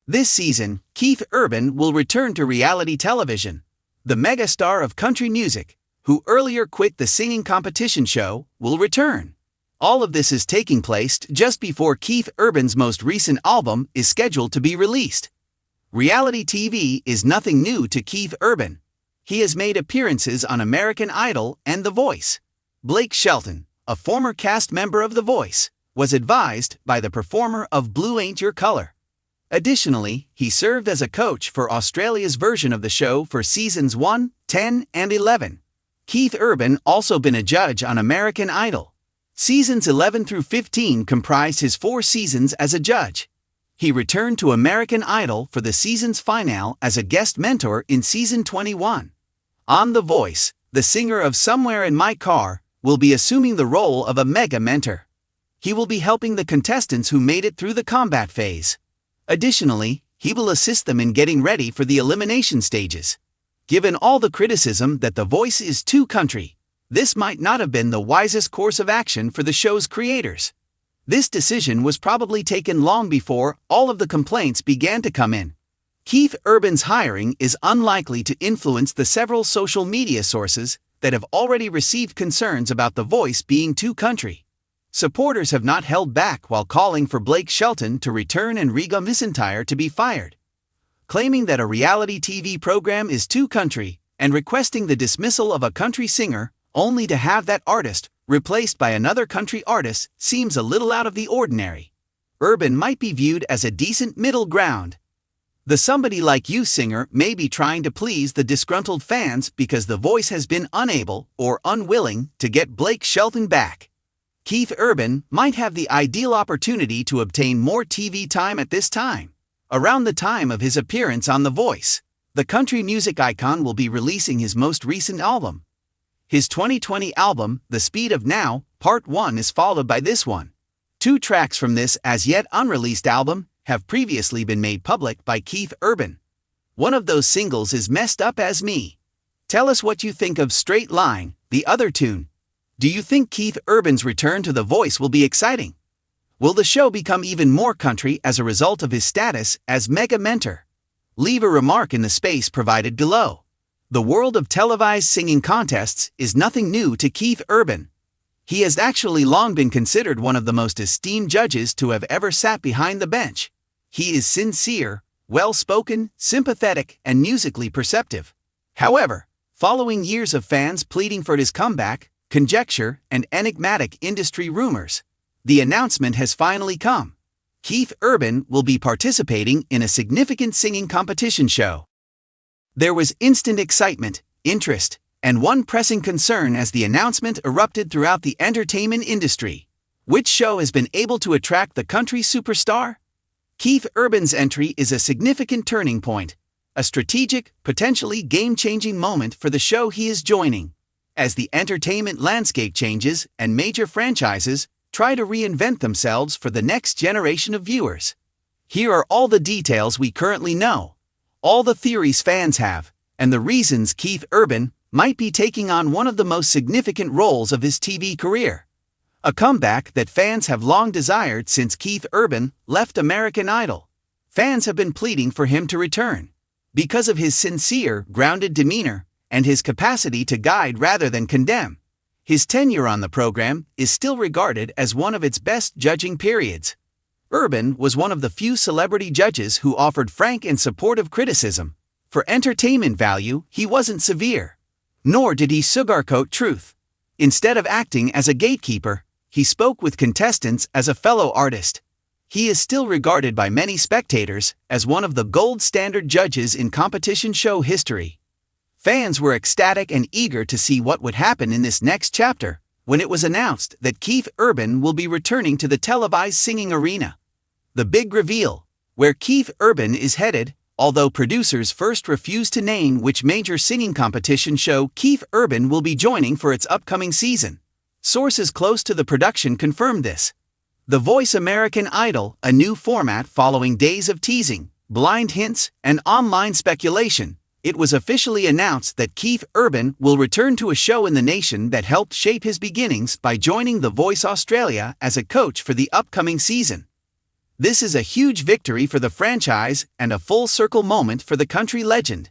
This season, Keith Urban will return to reality television. The megastar of country music, who earlier quit the singing competition show, will return. All of this is taking place just before Keith Urban's most recent album is scheduled to be released. Reality TV is nothing new to Keith Urban. He has made appearances on American Idol and The Voice. Blake Shelton, a former cast member of The Voice, was advised by the performer of Blue Ain't Your Color. Additionally, he served as a coach for Australia's version of the show for seasons 1, 10, and 11. Keith Urban also been a judge on American Idol. Seasons 11 through 15 comprised his 4 seasons as a judge. He returned to American Idol for the season's finale as a guest mentor in season 21. On The Voice, the singer of Somewhere in My Car will be assuming the role of a mega mentor. He will be helping the contestants who made it through the combat phase. Additionally, he will assist them in getting ready for the elimination stages. Given all the criticism that The Voice is too country, this might not have been the wisest course of action for the show's creators. This decision was probably taken long before all of the complaints began to come in. Keith Urban's hiring is unlikely to influence the several social media sources that have already received concerns about The Voice being too country. Supporters have not held back while calling for Blake Shelton to return and Reba McEntire to be fired, claiming that a reality TV program is too country and requesting the dismissal of a country singer only to have that artist replaced by another country artist seems a little out of the ordinary. Urban might be viewed as a decent middle ground. The Somebody Like You singer may be trying to please the disgruntled fans because The Voice has been unable or unwilling to get Blake Shelton back. Keith Urban might have the ideal opportunity to obtain more TV time at this time. Around the time of his appearance on The Voice, the country music icon will be releasing his most recent album. His 2020 album, The Speed of Now, Part 1 is followed by this one. 2 tracks from this as yet unreleased album have previously been made public by Keith Urban. One of those singles is Messed Up As Me. Tell us what you think of Straight Line, the other tune. Do you think Keith Urban's return to The Voice will be exciting? Will the show become even more country as a result of his status as mega mentor? Leave a remark in the space provided below. The world of televised singing contests is nothing new to Keith Urban. He has actually long been considered one of the most esteemed judges to have ever sat behind the bench. He is sincere, well-spoken, sympathetic, and musically perceptive. However, following years of fans pleading for his comeback, conjecture, and enigmatic industry rumors, the announcement has finally come. Keith Urban will be participating in a significant singing competition show. There was instant excitement, interest, and one pressing concern as the announcement erupted throughout the entertainment industry. Which show has been able to attract the country superstar? Keith Urban's entry is a significant turning point, a strategic, potentially game-changing moment for the show he is joining. As the entertainment landscape changes and major franchises try to reinvent themselves for the next generation of viewers. Here are all the details we currently know, all the theories fans have, and the reasons Keith Urban might be taking on one of the most significant roles of his TV career. A comeback that fans have long desired since Keith Urban left American Idol. Fans have been pleading for him to return because of his sincere, grounded demeanor and his capacity to guide rather than condemn. His tenure on the program is still regarded as one of its best judging periods. Urban was one of the few celebrity judges who offered frank and supportive criticism. For entertainment value, he wasn't severe, nor did he sugarcoat truth. Instead of acting as a gatekeeper, he spoke with contestants as a fellow artist. He is still regarded by many spectators as one of the gold standard judges in competition show history. Fans were ecstatic and eager to see what would happen in this next chapter when it was announced that Keith Urban will be returning to the televised singing arena. The big reveal, where Keith Urban is headed, although producers first refused to name which major singing competition show Keith Urban will be joining for its upcoming season. Sources close to the production confirmed this. The Voice American Idol, a new format following days of teasing, blind hints, and online speculation. It was officially announced that Keith Urban will return to a show in the nation that helped shape his beginnings by joining The Voice Australia as a coach for the upcoming season. This is a huge victory for the franchise and a full-circle moment for the country legend.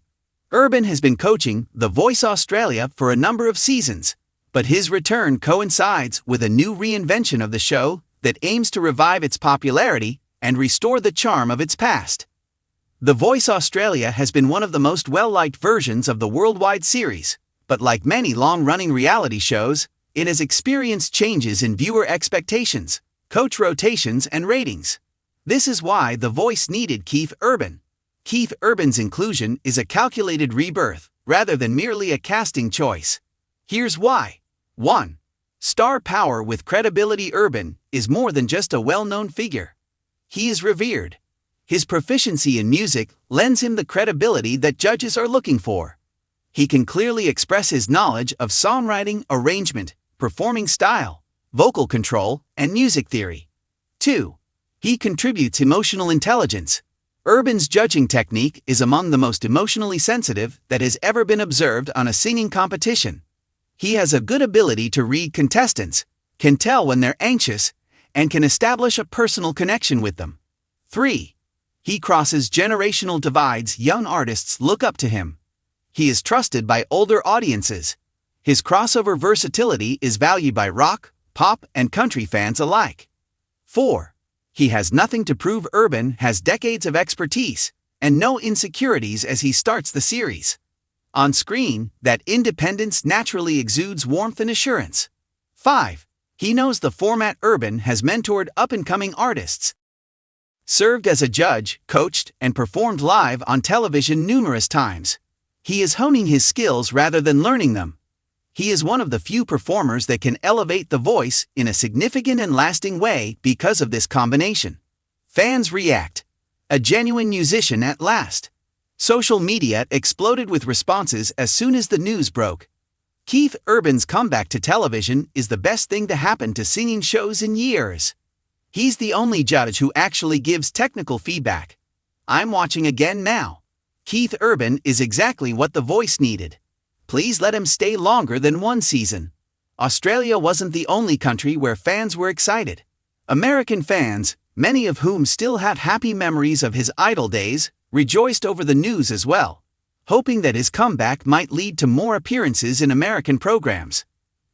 Urban has been coaching The Voice Australia for a number of seasons, but his return coincides with a new reinvention of the show that aims to revive its popularity and restore the charm of its past. The Voice Australia has been one of the most well-liked versions of the worldwide series, but like many long-running reality shows, it has experienced changes in viewer expectations, coach rotations, and ratings. This is why The Voice needed Keith Urban. Keith Urban's inclusion is a calculated rebirth, rather than merely a casting choice. Here's why. 1. Star power with credibility. Urban is more than just a well-known figure. He is revered. His proficiency in music lends him the credibility that judges are looking for. He can clearly express his knowledge of songwriting, arrangement, performing style, vocal control, and music theory. 2. He contributes emotional intelligence. Urban's judging technique is among the most emotionally sensitive that has ever been observed on a singing competition. He has a good ability to read contestants, can tell when they're anxious, and can establish a personal connection with them. 3. He crosses generational divides. Young artists look up to him. He is trusted by older audiences. His crossover versatility is valued by rock, pop, and country fans alike. 4. He has nothing to prove. Urban has decades of expertise and no insecurities as he starts the series. On screen, that independence naturally exudes warmth and assurance. 5. He knows the format. Urban has mentored up-and-coming artists, served as a judge, coached, and performed live on television numerous times. He is honing his skills rather than learning them. He is one of the few performers that can elevate the voice in a significant and lasting way because of this combination. Fans react. A genuine musician at last. Social media exploded with responses as soon as the news broke. Keith Urban's comeback to television is the best thing to happen to singing shows in years. He's the only judge who actually gives technical feedback. I'm watching again now. Keith Urban is exactly what The Voice needed. Please let him stay longer than one season. Australia wasn't the only country where fans were excited. American fans, many of whom still had happy memories of his Idol days, rejoiced over the news as well, hoping that his comeback might lead to more appearances in American programs.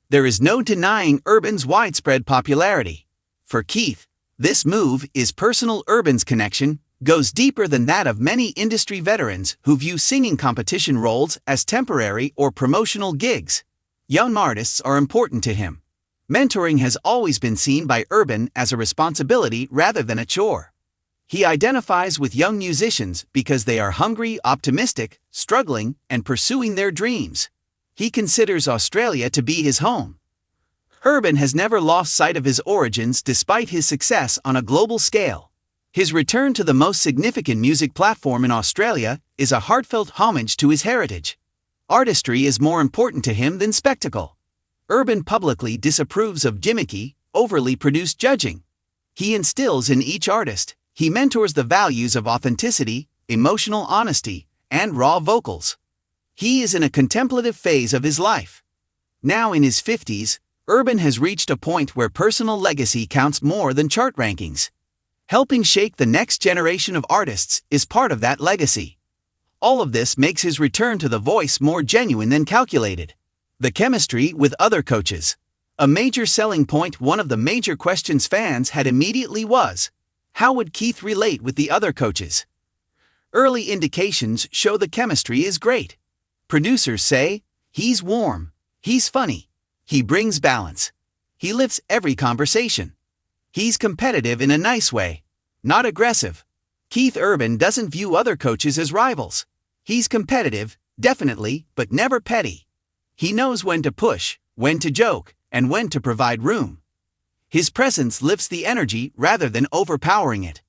There is no denying Urban's widespread popularity. For Keith, this move is personal. Urban's connection goes deeper than that of many industry veterans who view singing competition roles as temporary or promotional gigs. Young artists are important to him. Mentoring has always been seen by Urban as a responsibility rather than a chore. He identifies with young musicians because they are hungry, optimistic, struggling, and pursuing their dreams. He considers Australia to be his home. Urban has never lost sight of his origins despite his success on a global scale. His return to the most significant music platform in Australia is a heartfelt homage to his heritage. Artistry is more important to him than spectacle. Urban publicly disapproves of gimmicky, overly produced judging. He instills in each artist. He mentors the values of authenticity, emotional honesty, and raw vocals. He is in a contemplative phase of his life. Now in his 50s, Urban has reached a point where personal legacy counts more than chart rankings. Helping shape the next generation of artists is part of that legacy. All of this makes his return to The Voice more genuine than calculated. The chemistry with other coaches. A major selling point. One of the major questions fans had immediately was, how would Keith relate with the other coaches? Early indications show the chemistry is great. Producers say, he's warm, he's funny, he brings balance. He lifts every conversation. He's competitive in a nice way, not aggressive. Keith Urban doesn't view other coaches as rivals. He's competitive, definitely, but never petty. He knows when to push, when to joke, and when to provide room. His presence lifts the energy rather than overpowering it.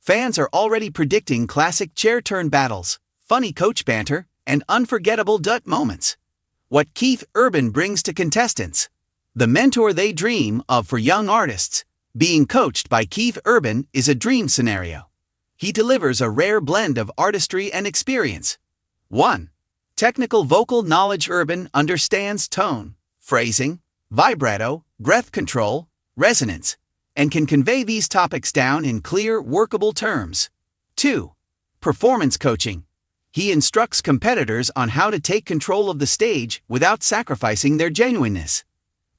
Fans are already predicting classic chair turn battles, funny coach banter, and unforgettable dut moments. What Keith Urban brings to contestants. The mentor they dream of for young artists. Being coached by Keith Urban is a dream scenario. He delivers a rare blend of artistry and experience. 1. Technical vocal knowledge. Urban understands tone, phrasing, vibrato, breath control, resonance, and can convey these topics down in clear, workable terms. 2. Performance coaching. He instructs competitors on how to take control of the stage without sacrificing their genuineness.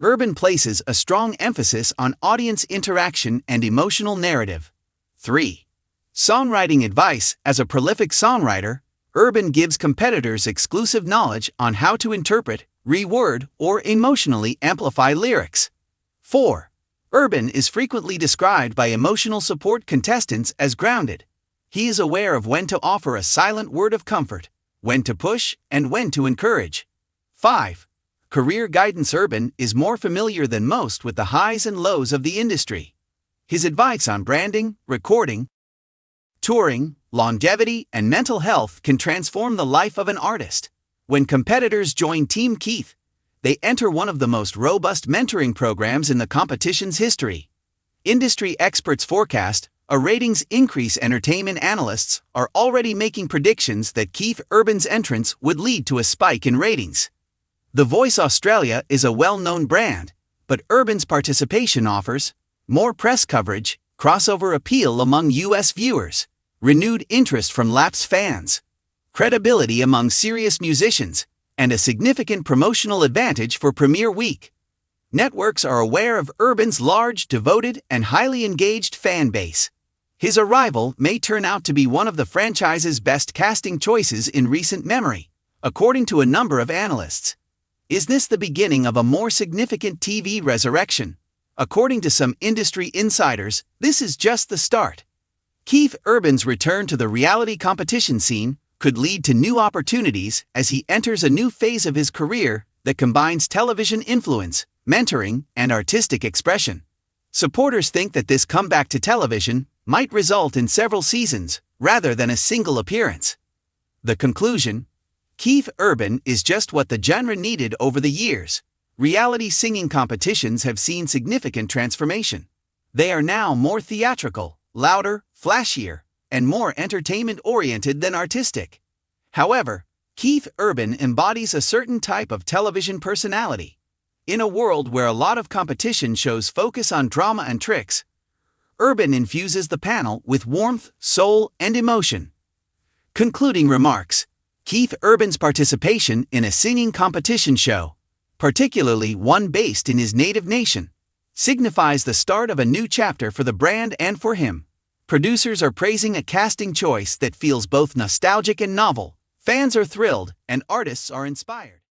Urban places a strong emphasis on audience interaction and emotional narrative. 3. Songwriting advice. As a prolific songwriter, Urban gives competitors exclusive knowledge on how to interpret, reword, or emotionally amplify lyrics. 4. Urban is frequently described by emotional support contestants as grounded. He is aware of when to offer a silent word of comfort, when to push, and when to encourage. 5. Career guidance. Urban is more familiar than most with the highs and lows of the industry. His advice on branding, recording, touring, longevity, and mental health can transform the life of an artist. When competitors join Team Keith, they enter one of the most robust mentoring programs in the competition's history. Industry experts forecast a ratings increase. Entertainment analysts are already making predictions that Keith Urban's entrance would lead to a spike in ratings. The Voice Australia is a well-known brand, but Urban's participation offers more press coverage, crossover appeal among US viewers, renewed interest from lapsed fans, credibility among serious musicians, and a significant promotional advantage for Premiere Week. Networks are aware of Urban's large, devoted, and highly engaged fan base. His arrival may turn out to be one of the franchise's best casting choices in recent memory, according to a number of analysts. Is this the beginning of a more significant TV resurrection? According to some industry insiders, this is just the start. Keith Urban's return to the reality competition scene could lead to new opportunities as he enters a new phase of his career that combines television influence, mentoring, and artistic expression. Supporters think that this comeback to television might result in several seasons, rather than a single appearance. The conclusion: Keith Urban is just what the genre needed over the years. Reality singing competitions have seen significant transformation. They are now more theatrical, louder, flashier, and more entertainment-oriented than artistic. However, Keith Urban embodies a certain type of television personality. In a world where a lot of competition shows focus on drama and tricks, Urban infuses the panel with warmth, soul, and emotion. Concluding remarks: Keith Urban's participation in a singing competition show, particularly one based in his native nation, signifies the start of a new chapter for the brand and for him. Producers are praising a casting choice that feels both nostalgic and novel, fans are thrilled, and artists are inspired.